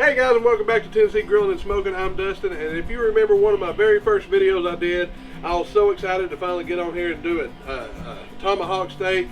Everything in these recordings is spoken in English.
Hey guys, and welcome back to Tennessee Grillin and Smokin. I'm Dustin, and if you remember one of my very first videos I did, I was so excited to finally get on here and do it. Tomahawk steak,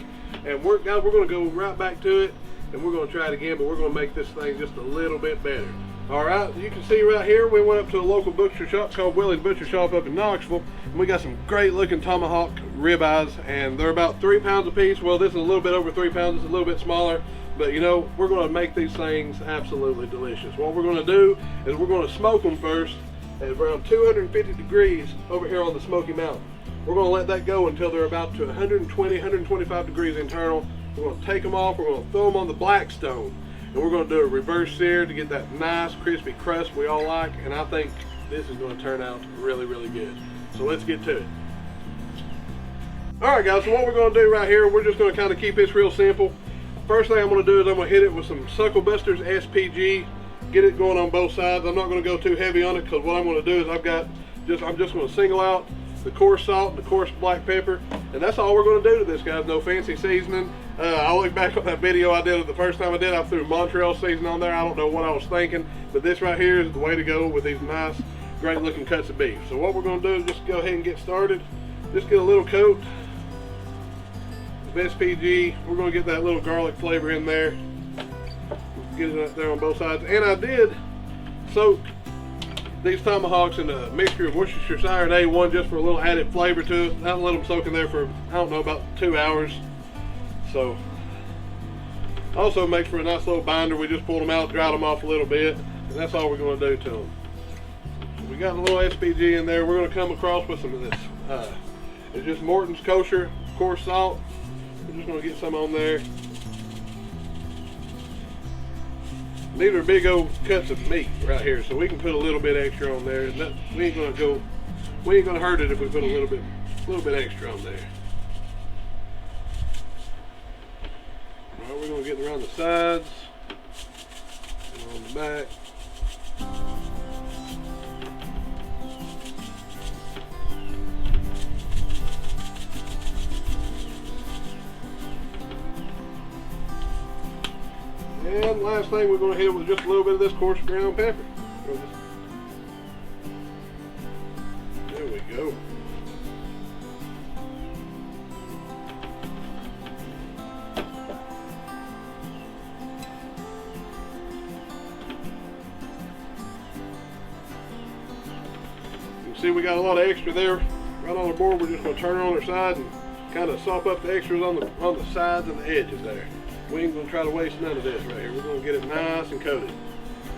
and we're going to go right back to it, and we're going to try it again, but we're going to make this thing just a little bit better. Alright, you can see right here, we went up to a local butcher shop called Willie's Butcher Shop up in Knoxville, and we got some great looking tomahawk ribeyes, and they're about 3 pounds a piece. Well, this is a little bit over 3 pounds, it's a little bit smaller. But you know, we're going to make these things absolutely delicious. What we're going to do is we're going to smoke them first at around 250 degrees over here on the Smoky Mountain. We're going to let that go until they're about to 120, 125 degrees internal. We're going to take them off, we're going to throw them on the Blackstone, and we're going to do a reverse sear to get that nice crispy crust we all like, and I think this is going to turn out really, really good. So let's get to it. Alright guys, so what we're going to do right here, we're just going to kind of keep this real simple. First thing I'm going to do is I'm going to hit it with some Suckle Busters SPG, get it going on both sides. I'm not going to go too heavy on it because what I'm going to do is I'm just going to single out the coarse salt and the coarse black pepper, and that's all we're going to do to this, guys. No fancy seasoning. I look back on that video I did it the first time I did. I threw Montreal seasoning on there. I don't know what I was thinking, but this right here is the way to go with these nice, great looking cuts of beef. So what we're going to do is just go ahead and get started. Just get a little coat SPG. We're going to get that little garlic flavor in there. Get it up there on both sides. And I did soak these tomahawks in a mixture of Worcestershire and A1 just for a little added flavor to it. I let them soak in there for, I don't know, about 2 hours. So also makes for a nice little binder. We just pulled them out, dried them off a little bit, and that's all we're going to do to them. We got a little SPG in there. We're going to come across with some of this. It's just Morton's kosher coarse salt. We're just going to get some on there. These are big old cuts of meat right here, so we can put a little bit extra on there. We ain't going to hurt it if we put a little bit extra on there. All right, we're going to get around the sides and on the back. And last thing, we're going to hit it with just a little bit of this coarse ground pepper. There we go. You can see we got a lot of extra there right on the board. We're just going to turn her on her side and kind of sop up the extras on the sides and the edges there. We ain't going to try to waste none of this right here. We're going to get it nice and coated.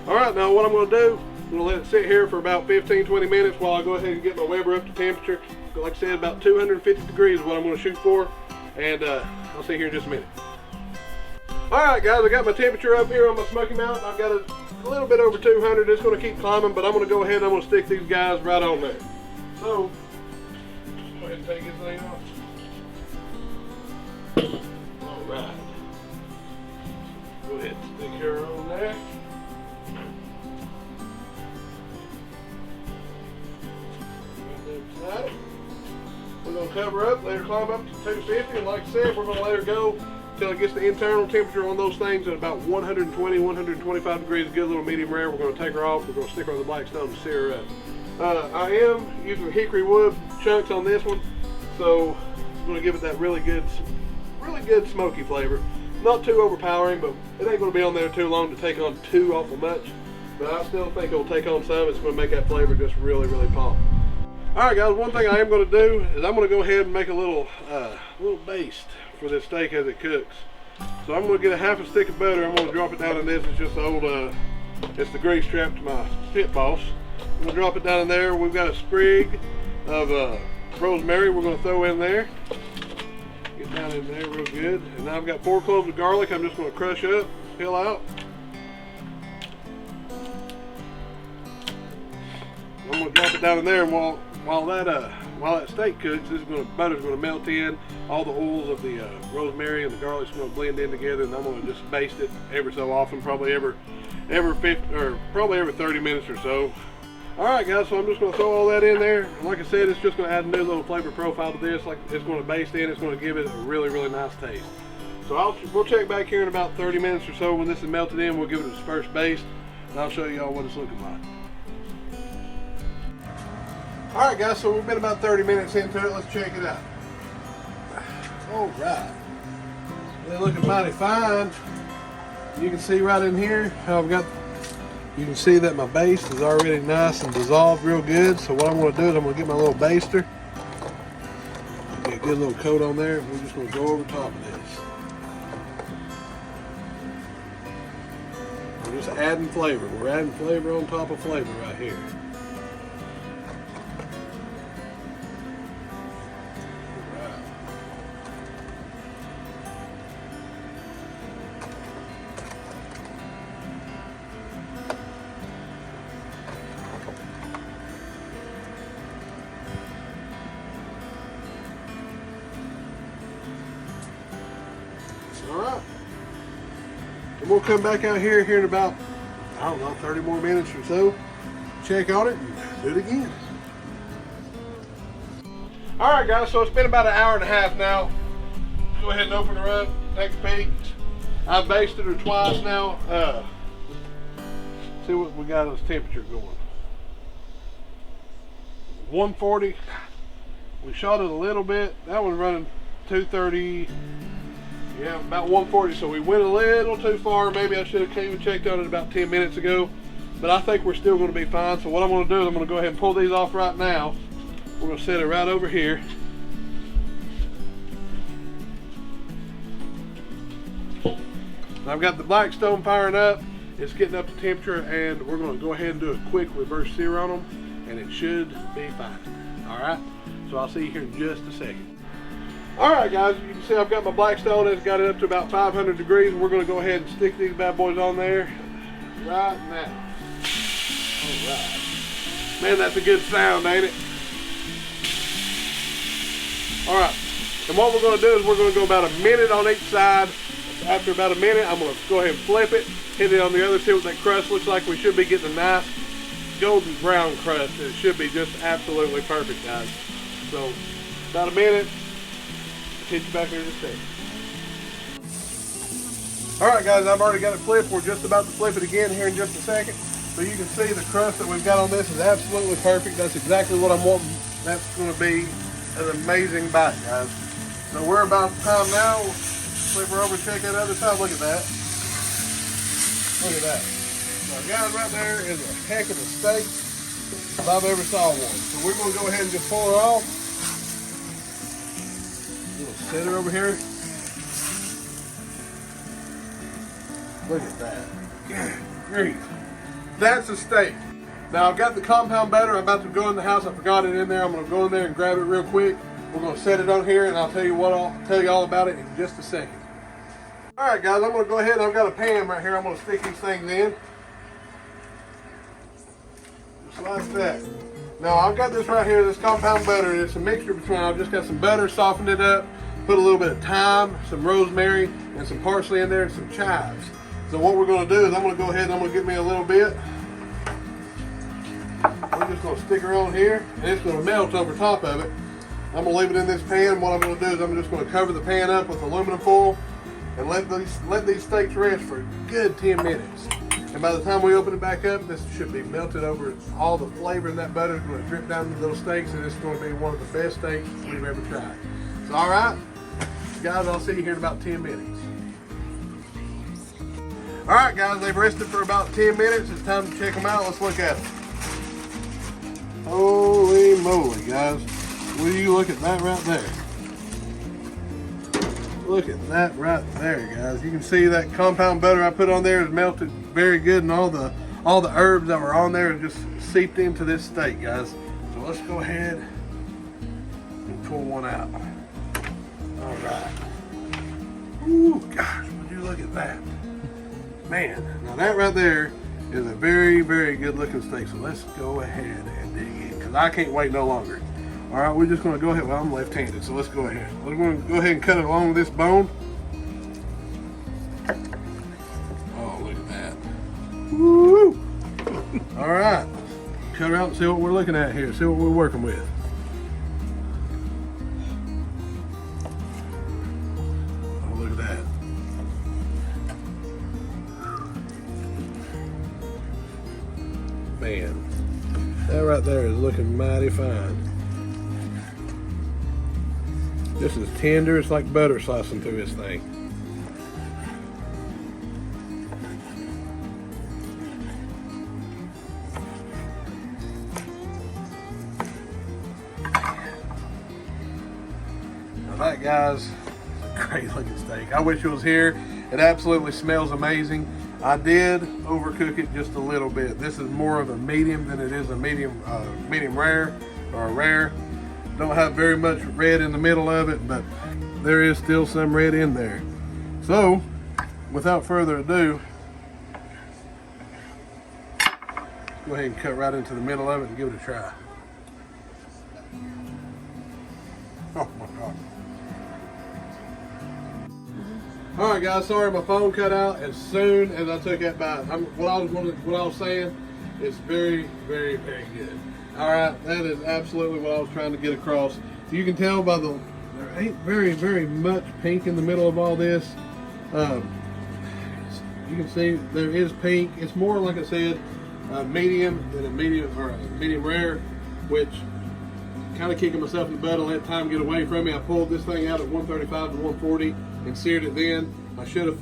Alright, now what I'm going to do, I'm going to let it sit here for about 15-20 minutes while I go ahead and get my Weber up to temperature. Like I said, about 250 degrees is what I'm going to shoot for. And I'll see you here in just a minute. Alright guys, I got my temperature up here on my Smoky Mountain. I've got a little bit over 200. It's going to keep climbing, but I'm going to go ahead and I'm going to stick these guys right on there. So, go ahead and take this thing off. Alright. Go ahead and stick her on there. We're going to cover up, let her climb up to 250, and like I said, we're going to let her go until it gets the internal temperature on those things at about 120, 125 degrees, a good little medium rare. We're going to take her off, we're going to stick her on the Blackstone and sear her up. I am using hickory wood chunks on this one, so I'm going to give it that really good smoky flavor. Not too overpowering, but it ain't going to be on there too long to take on too awful much. But I still think it'll take on some. It's going to make that flavor just really, really pop. Alright guys, one thing I am going to do is I'm going to go ahead and make a little baste for this steak as it cooks. So I'm going to get a half a stick of butter. I'm going to drop it down in this. It's just the old, it's the grease trap to my pit boss. I'm going to drop it down in there. We've got a sprig of rosemary we're going to throw in there. Get down in there real good. And now I've got 4 cloves of garlic I'm just going to crush up, peel out. I'm going to drop it down in there, and while that steak cooks, butter's going to melt in. All the oils of the rosemary and the garlic's going to blend in together, and I'm going to just baste it every so often, probably every 30 minutes or so. Alright guys, so I'm just going to throw all that in there. And like I said, it's just going to add a new little flavor profile to this. Like it's going to baste in, it's going to give it a really, really nice taste. So we'll check back here in about 30 minutes or so when this is melted in. We'll give it its first baste. and I'll show y'all what it's looking like. All right, guys, so we've been about 30 minutes into it. Let's check it out. All right. They're looking mighty fine. You can see right in here how I've got, you can see that my base is already nice and dissolved real good. So what I'm going to do is I'm going to get my little baster, get a good little coat on there. We're just going to go over top of this. We're just adding flavor. We're adding flavor on top of flavor right here. Alright, and we'll come back out here in about, I don't know, 30 more minutes or so, check on it and do it again. Alright guys, so it's been about an hour and a half now. Go ahead and open her up, take a peek. I've basted her twice now. See what we got as temperature going. 140. We shot it a little bit. That one's running 230. Yeah, about 140, so we went a little too far. Maybe I should have came and checked on it about 10 minutes ago, but I think we're still going to be fine. So what I'm going to do is I'm going to go ahead and pull these off right now. We're going to set it right over here. And I've got the Blackstone firing up. It's getting up to temperature, and we're going to go ahead and do a quick reverse sear on them, and it should be fine. All right, so I'll see you here in just a second. Alright guys, you can see I've got my Blackstone. It's got it up to about 500 degrees. We're going to go ahead and stick these bad boys on there right now. Alright. Man, that's a good sound, ain't it? Alright, and what we're going to do is we're going to go about a minute on each side. After about a minute, I'm going to go ahead and flip it, hit it on the other, see what that crust looks like. We should be getting a nice golden brown crust. It should be just absolutely perfect, guys. So, about a minute. Hit you back here in a second. Alright guys, I've already got it flipped. We're just about to flip it again here in just a second. So you can see the crust that we've got on this is absolutely perfect. That's exactly what I'm wanting. That's going to be an amazing bite, guys. So we're about time now. We'll flip her over and check that other side. Look at that. Look at that. Now guys, right there is a heck of a steak if I've ever saw one. So we're going to go ahead and just pull her off. Set her over here. Look at that. Good grief. That's a steak. Now I've got the compound butter. I'm about to go in the house. I forgot it in there. I'm going to go in there and grab it real quick. We're going to set it on here, and I'll tell you all about it in just a second. Alright guys, I'm going to go ahead and I've got a pan right here. I'm going to stick these things in. Just like that. Now I've got this right here, this compound butter. It's a mixture between, I've just got some butter, softened it up. Put a little bit of thyme, some rosemary, and some parsley in there, and some chives. So what we're going to do is I'm going to go ahead and I'm going to get me a little bit. We're just going to stick her on here, and it's going to melt over top of it. I'm going to leave it in this pan. What I'm going to do is I'm just going to cover the pan up with aluminum foil and let these steaks rest for a good 10 minutes. And by the time we open it back up, this should be melted over. All the flavor in that butter is going to drip down into those steaks, and it's going to be one of the best steaks we've ever tried. So all right. Guys, I'll see you here in about 10 minutes. Alright guys, they've rested for about 10 minutes. It's time to check them out. Let's look at them. Holy moly, guys. Will you look at that right there? Look at that right there, guys. You can see that compound butter I put on there is melted very good, and all the herbs that were on there are just seeped into this steak, guys. So let's go ahead and pull one out. Alright. Ooh, gosh, would you look at that? Man, now that right there is a very, very good looking steak. So let's go ahead and dig in, because I can't wait no longer. Alright, we're just going to go ahead. Well, I'm left-handed, so let's go ahead. We're going to go ahead and cut it along with this bone. Oh, look at that. Woo! Alright, cut her out and see what we're looking at here. See what we're working with. Man, that right there is looking mighty fine. This is tender. It's like butter slicing through this thing. Now that, guys, is a great looking steak. I wish it was here. It absolutely smells amazing. I did overcook it just a little bit. This is more of a medium than it is a medium rare or a rare. Don't have very much red in the middle of it, but there is still some red in there. So, without further ado, go ahead and cut right into the middle of it and give it a try. Oh my God. All right, guys, sorry my phone cut out as soon as I took that bite. What I was saying is very, very, very good. All right, that is absolutely what I was trying to get across. You can tell by there ain't very, very much pink in the middle of all this. You can see there is pink. It's more, like I said, medium than a medium or a medium rare, which kind of kicking myself in the butt and let time get away from me. I pulled this thing out at 135 to 140 and seared it then. I should have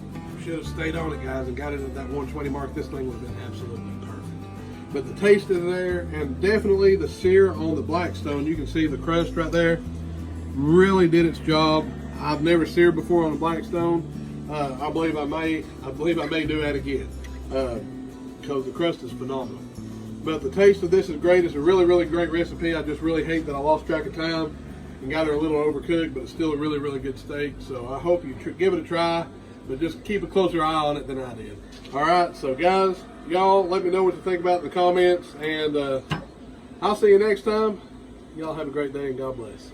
stayed on it, guys, and got it at that 120 mark. This thing would have been absolutely perfect. But the taste is there, and definitely the sear on the Blackstone. You can see the crust right there really did its job. I've never seared before on a Blackstone. I believe I may do that again because the crust is phenomenal. But the taste of this is great. It's a really, really great recipe. I just really hate that I lost track of time and got her a little overcooked, but it's still a really, really good steak. So I hope you give it a try, but just keep a closer eye on it than I did. All right, so guys, y'all let me know what you think about in the comments, and I'll see you next time. Y'all have a great day, and God bless.